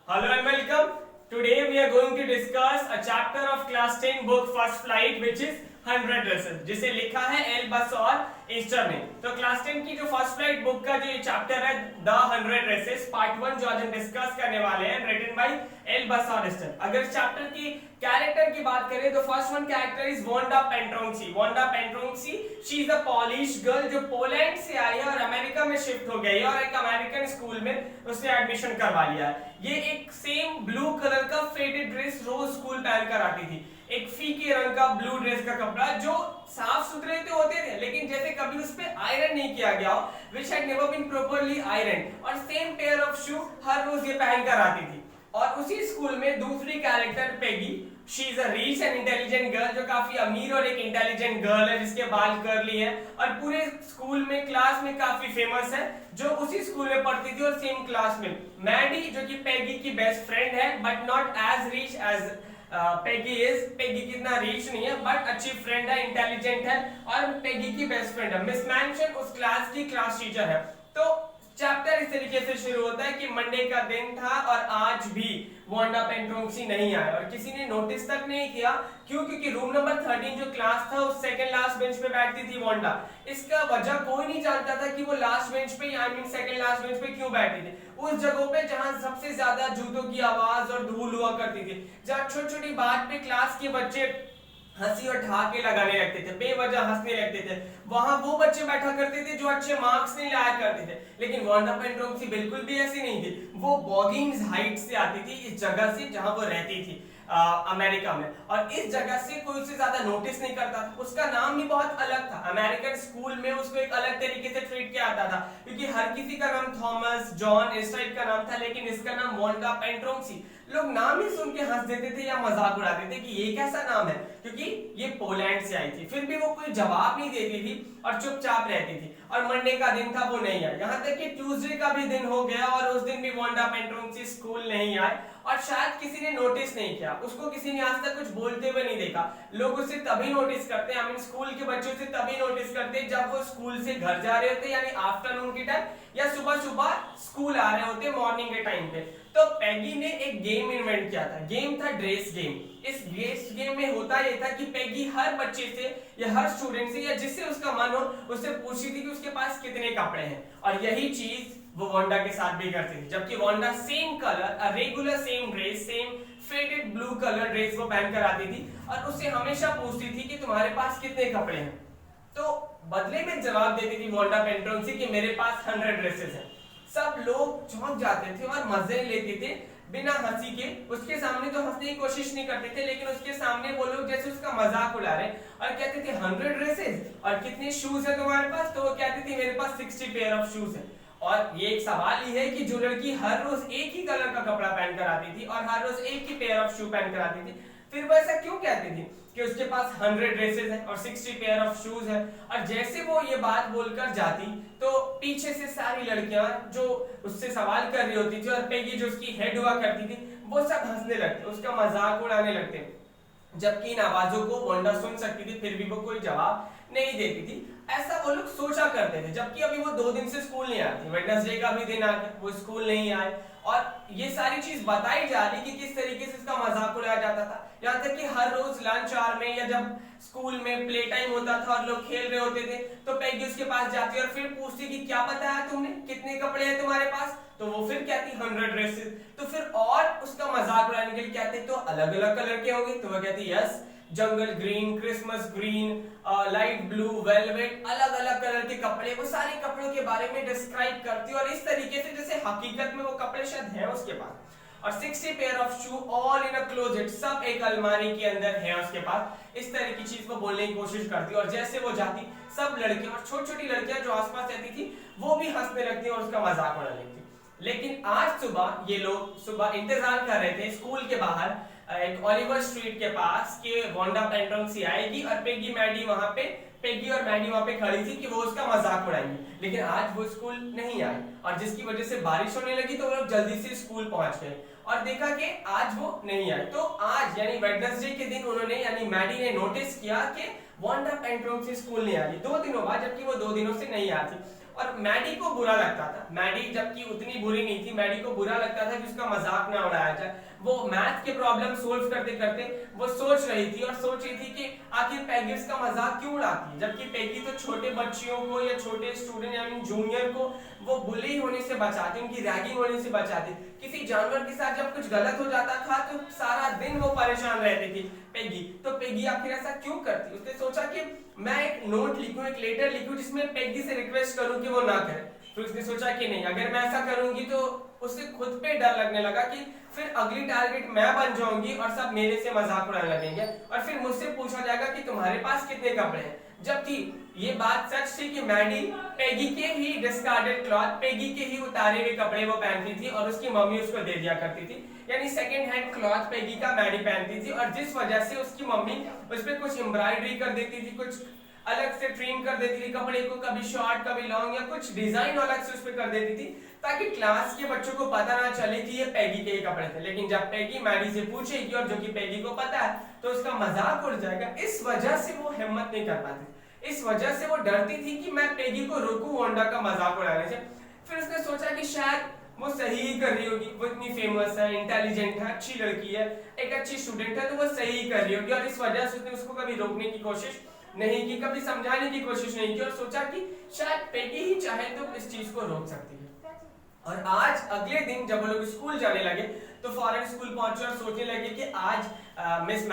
Hello and welcome. Today we are going to discuss a chapter of class 10 book First Flight which is 100 Races जिसे लिखा है L बस और Easter ने। तो क्लास 10 की जो फर्स्ट फ्लाइट बुक का जो ये चैप्टर है द 100 रेसेस पार्ट 1 जो आज हम डिस्कस करने वाले हैं रिटन बाय एल बस और ईस्टर। अगर इस चैप्टर की कैरेक्टर की बात करें तो first one character is Wanda Pentronsi. Wanda Pentronsi she is a Polish girl जो पोलैंड से आई है और अमेरिका में शिफ्ट हो गई है और एक अमेरिकन स्कूल में उसने एडमिशन करवा लिया है। ये एक सेम ब्लू कलर का फेडेड ड्रेस रोज स्कूल पहन कर आती थी, एक फीके रंग का ब्लू ड्रेस का कपड़ा जो साफ सुथरे तो होते थे लेकिन जैसे कभी उस पे आयरन नहीं किया गया हो, which had never been properly ironed, और सेम पेयर ऑफ शू हर रोज ये पहन कर आती थी। और उसी स्कूल में दूसरी character Peggy, she is a rich and intelligent girl जो काफी अमीर और एक इंटेलिजेंट गर्ल है जिसके बाल कर्ली है और पूरे स्कूल में क्लास में काफी फेमस है, जो उसी स्कूल में पढ़ती थी और सेम क्लास में। मैडी जो कि पेगी की बेस्ट फ्रेंड है but not as rich as Peggy कितना रिच नहीं है बट अच्छी फ्रेंड है, इंटेलिजेंट है और पेगी की बेस्ट फ्रेंड है। मिस मैंशन उस क्लास की क्लास टीचर है। तो चैप्टर इस तरीके से शुरू होता है कि मंडे का दिन था और आज भी वांडा पेंट्रोंसी नहीं आया और किसी ने नोटिस तक नहीं किया। क्यों? क्योंकि रूम नंबर 13 जो क्लास था उस सेकंड लास्ट बेंच पे बैठती थी वांडा। इसका वजह कोई नहीं जानता था कि वो लास्ट बेंच पे I mean second last bench पे क्यों बैठी थी, उस जगहों पे जहां सबसे ज्यादा जूतों की आवाज और धूल हुआ करती थी, जहां छोटी छोटी बात पे क्लास के बच्चे हंसी और ठहाके लगाने लगते थे, बेवजह हंसने लगते थे, वहां वो बच्चे बैठा करते थे जो अच्छे मार्क्स नहीं लाया करते थे। लेकिन वांडा पेंट्रोंसी बिल्कुल भी ऐसी नहीं थी। वो बॉगिंग्स हाइट से आती थी, इस जगह से जहां वो रहती थी अमेरिका में, और इस जगह से कोई उसे ज्यादा नोटिस नहीं करता था। उसका नाम भी बहुत अलग था, अमेरिकन स्कूल में उसको एक अलग तरीके से ट्रीट किया जाता था क्योंकि हर किसी का नाम थॉमस, जॉन इस टाइप का नाम था लेकिन इसका नाम वांडा पेंट्रोंसी। लोग नाम ही सुन के हंस देते थे या मजाक उड़ाते थे कि ये कैसा नाम है, क्योंकि ये पोलैंड से आई थी। फिर भी वो कोई जवाब नहीं देती थी और चुपचाप रहती थी। और मंडे का दिन था, वो नहीं आई। यहाँ तक कि ट्यूसडे का भी दिन हो गया और उस दिन भी वांडा पेंट्रोंसी स्कूल नहीं आए और शायद किसी ने नोटिस नहीं किया। उसको किसी ने आज तक कुछ बोलते हुए नहीं देखा। लोग उसे तभी नोटिस करते हैं, आई मीन स्कूल के बच्चे उसे तभी नोटिस करते हैं जब वो स्कूल से घर जा रहे होते, यानी आफ्टरनून के टाइम या सुबह सुबह स्कूल आ रहे होते मॉर्निंग के टाइम पे। तो पेगी ने एक गेम इन्वेंट किया था, गेम था ड्रेस गेम। इस ड्रेस गेम में होता यह था कि पेगी हर बच्चे से या हर स्टूडेंट से या जिससे उसका मन हो उससे पूछती थी कि उसके पास कितने कपड़े हैं, और यही चीज वो वांडा के साथ भी करती थी। जबकि Wanda same colour, a regular same dress, same faded blue colour dress वो पहन कर आती थी और उससे हमेशा पूछती थी कि तुम्हारे पास कितने कपड़े हैं। तो बदले में जवाब देती थी वांडा पेंट्रोंसी कि मेरे पास 100 ड्रेसेस हैं। सब लोग चौंक जाते थे और मजे लेते थे बिना हंसी के। उसके सामने तो हंसने की कोशिश नहीं करते थे लेकिन उसके सामने वो लोग जैसे उसका मजाक उड़ा रहे और कहते थे 100 ड्रेसेस और कितने शूज है तुम्हारे पास, तो वो कहती थी मेरे पास 60 पेयर ऑफ शूज है। और ये एक सवाल ही है कि जो लड़की हर रोज एक ही कलर का कपड़ा पहन कर आती थी और हर रोज एक ही पेयर ऑफ शू पहन कर आती थी, फिर वो ऐसा क्यों कहती थी कि उसके पास 100 ड्रेसेस है और 60 पेयर ऑफ शूज है। और जैसे वो ये बात बोलकर जाती तो पीछे से सारी लड़कियां जो उससे सवाल कर रही होती थी और पेगी जो उसकी हेड हुआ करती थी वो सब हंसने लगते, उसका मजाक उड़ाने लगते। जबकि इन आवाजों को वांडा सुन सकती थी फिर भी वो कोई जवाब नहीं देती थी, ऐसा वो लोग सोचा करते थे। जबकि अभी वो 2 दिन से स्कूल नहीं आती, वेडनेसडे का भी दिन आ गया, वो स्कूल नहीं आए और ये सारी चीज बताई जा रही कि किस तरीके से इसका मजाक उड़ाया जाता था। यहाँ तक कि हर रोज लंच आवर में या जब स्कूल में प्ले टाइम होता था और लोग खेल रहे होते थे तो पेगी उसके पास जाती और फिर पूछती कि क्या बताया तुमने, कितने कपड़े हैं तुम्हारे पास, तो वो फिर कहती 100 ड्रेसेस। तो फिर और उसका मजाक उड़ाने के लिए कहते तो अलग अलग कलर के होंगे, तो वो कहती yes, jungle green, Christmas green, light blue, velvet, अलग अलग कलर के कपड़े। वो सारे कपड़ों के बारे में डिस्क्राइब करती और इस तरीके से जैसे हकीकत में वो कपड़े शायद हैं उसके पास। और 60 pair of shoe all in a closet, सब एक अलमारी के अंदर है उसके पास। इस तरह की चीज को बोलने की कोशिश करती और जैसे वो जाती सब लड़कियां और छोटी छोटी लड़कियां जो आसपास रहती थी वो भी हंसने लगती और उसका मजाक उड़ाने लगती। लेकिन आज सुबह ये लोग सुबह इंतजार कर रहे थे स्कूल के बाहर एक ओलिवर स्ट्रीट के पास कि वांडा पेंट्रोंसी आएगी और पेगी और मैडी वहां पे खड़ी थी कि वो उसका मजाक उड़ाएंगी। लेकिन आज वो स्कूल नहीं आई और जिसकी वजह से बारिश होने लगी तो वो लोग जल्दी से स्कूल पहुंच गए और देखा कि आज वो नहीं आई। तो आज यानी वेडनेसडे के दिन उन्होंने यानी मैडी ने नोटिस किया कि वांडा पेंट्रोंसी स्कूल नहीं आ रही 2 दिनों बाद, जबकि वो 2 दिनों से नहीं आई थी। और मैडी को बुरा लगता था, मैडी जबकि उतनी बुरी नहीं थी, मैडी को बुरा लगता था कि उसका मजाक ना उड़ाया जाए। वो मैथ के प्रॉब्लम सोल्व करते करते वो सोच रही थी और सोच रही थी कि आखिर पैगी उसका मजाक क्यों उड़ाती है, जबकि पैगी तो छोटे बच्चियों को या छोटे स्टूडेंट यानी जूनियर को वो बुली होने से बचाती, उनकी रैगिंग होने से बचाती। किसी जानवर के साथ जब कुछ गलत हो जाता था तो सारा दिन वो परेशान रहती थी पैगी। तो पैगी आखिर ऐसा क्यों करती? उसने सोचा कि मैं एक नोट लिखूं, एक लेटर लिखूं जिसमें पैगी से रिक्वेस्ट करूं कि वो ना करे। फिर उसने सोचा कि नहीं, अगर मैं ऐसा करूंगी तो उसे खुद पे डर लगने लगा कि फिर अगली टारगेट मैं बन जाऊंगी और सब मेरे से मजाक उड़ाने लगेंगे और फिर मुझसे पूछा जाएगा कि तुम्हारे पास कितने कपड़े हैं। जबकि ये बात सच थी कि मैडी पैगी के ही डिस्कार्डेड क्लॉथ, पैगी के ही उतारे हुए कपड़े वो पहनती थी और उसकी मम्मी उसको दे दिया करती थी, यानी सेकंड हैंड क्लॉथ पैगी का मैडी पहनती थी। और जिस वजह से उसकी मम्मी उस पर कुछ एम्ब्रॉयडरी कर देती थी, कुछ अलग से ट्रिम कर देती थी कपड़े को, कभी शॉर्ट कभी लॉन्ग, या कुछ डिजाइन अलग से उस पर कर देती थी ताकि क्लास के बच्चों को पता ना चले कि ये पैगी के कपड़े थे। लेकिन जब पैगी मैडी से पूछेगी और जो कि पैगी को पता है तो उसका मजाक उड़ जाएगा। इस वजह से वो हिम्मत नहीं कर पाती, इस वजह से वो डरती थी कि मैं पैगी को रोकूं होंडा का मजाक उड़ाने से। फिर उसने सोचा कि शायद वो सही ही कर रही होगी, वो इतनी फेमस है, इंटेलिजेंट है, अच्छी लड़की है, एक अच्छी स्टूडेंट है, तो वो सही ही कर रही होगी। और इस वजह से उसने उसको कभी रोकने की कोशिश नहीं की, कभी समझाने की कोशिश नहीं की और सोचा कि शायद पैगी ही चाहे तो इस चीज को रोक सकती है। और आज अगले दिन जब वो लोग स्कूल जाने लगे तो फॉरेन स्कूल पहुंचे और सोचने लगे कि आज मिस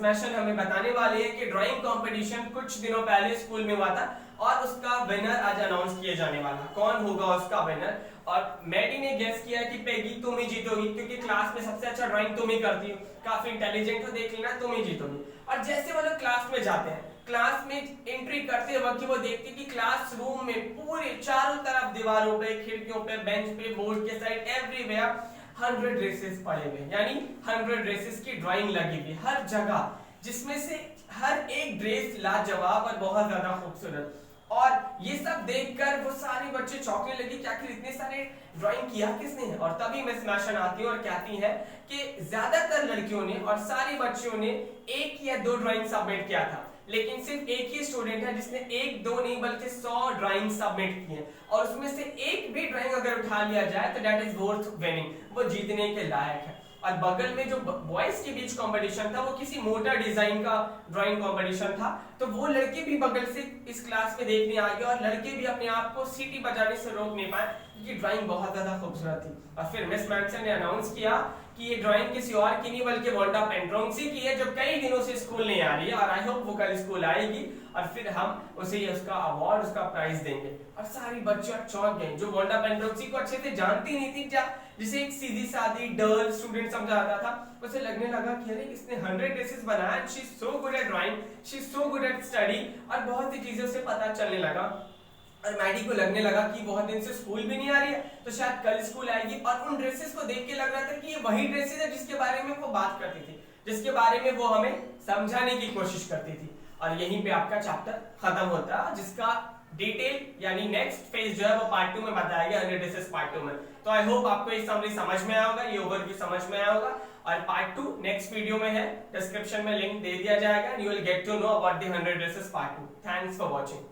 मैशन हमें बताने वाली है कि ड्राइंग कंपटीशन कुछ दिनों पहले स्कूल में हुआ था और उसका विनर आज अनाउंस किया जाने वाला। कौन होगा उसका विनर? और मैडी ने गेस किया कि पैगी तुम ही जीतोगी, क्योंकि क्लास में सबसे अच्छा ड्राइंग तुम ही करती हो, काफी इंटेलिजेंट हो, देख लेना तुम ही जीतोगी। और जैसे वो लोग क्लास में जाते हैं, क्लास में एंट्री करते वक्त वो देखती कि क्लासरूम में पूरे चारों तरफ दीवारों पे, खिड़कियों पे, बेंच पे, बोर्ड के साइड एवरीवेयर 100 ड्रेसेस पड़े हुए, यानी 100 ड्रेसेस की ड्राइंग लगी हुई हर जगह, जिसमें से हर एक ड्रेस लाजवाब और बहुत ज्यादा खूबसूरत। और ये सब देखकर वो सारे बच्चे चौंकने लगे कि आखिर इतने सारे ड्राइंग किया किसने है। और तभी मिस मैशन आती है और कहती है कि ज्यादातर लड़कियों ने और सारे बच्चों ने 1 या 2 ड्राइंग सबमिट किया था, लेकिन सिर्फ एक ही स्टूडेंट है जिसने 1, 2 नहीं बल्कि 100 ड्राइंग सबमिट की है। और उसमें से एक भी ड्राइंग अगर उठा लिया जाए तो दैट इज वर्थ विनिंग, वो जीतने के लायक है। और बगल में जो बॉयज के बीच कंपटीशन था वो किसी मोटर डिजाइन का ड्राइंग कंपटीशन था, तो वो लड़के भी बगल से इस क्लास में देखने आ गए और लड़के भी अपने आप को सीटी बजाने से रोक नहीं पाए क्योंकि ड्राइंग बहुत ज्यादा खूबसूरत थी। और फिर मिस मैनसन ने अनाउंस किया कि ये ड्राइंग किसी और की नहीं बल्कि वोल्टा पेंड्रोंसी की है, जो कई दिनों से स्कूल नहीं आ रही है और आई होप वो कल स्कूल आएगी और फिर हम उसे उसका अवार्ड, उसका प्राइज देंगे। और सारी बच्चे चौंक गए जो वोल्टा पेंड्रोंसी को अच्छे से जानती नहीं थी, जिसे एक सीधी सादी डल स्टूडेंट समझाता था, उसे लगने लगा कि अरे इसने 100 ड्रेसेस बनाया, she is so good at drawing, she is so good at study, और बहुत सी चीजों से पता चलने लगा। और मैडी को लगने लगा कि बहुत दिन से स्कूल भी नहीं आ रही है तो शायद कल स्कूल आएगी। और उन ड्रेसेस को देख के लग रहा था कि ये वही ड्रेसेस है जिसके बारे में वो बात करती थी, जिसके बारे में वो हमें समझाने की कोशिश करती थी। और यहीं पे आपका चैप्टर खत्म होता है, जिसका डिटेल यानी नेक्स्ट फेज जो है वो पार्ट 2 में बताया गया, 100 ड्रेसेस पार्ट 2 में। तो आई होप आपको ये समरी समझ में आया होगा, ये ओवरव्यू समझ में आया होगा। और पार्ट 2 नेक्स्ट वीडियो में है, डिस्क्रिप्शन में लिंक दे दिया जाएगा, you will get to know about the 100 dresses part 2। Thanks for watching.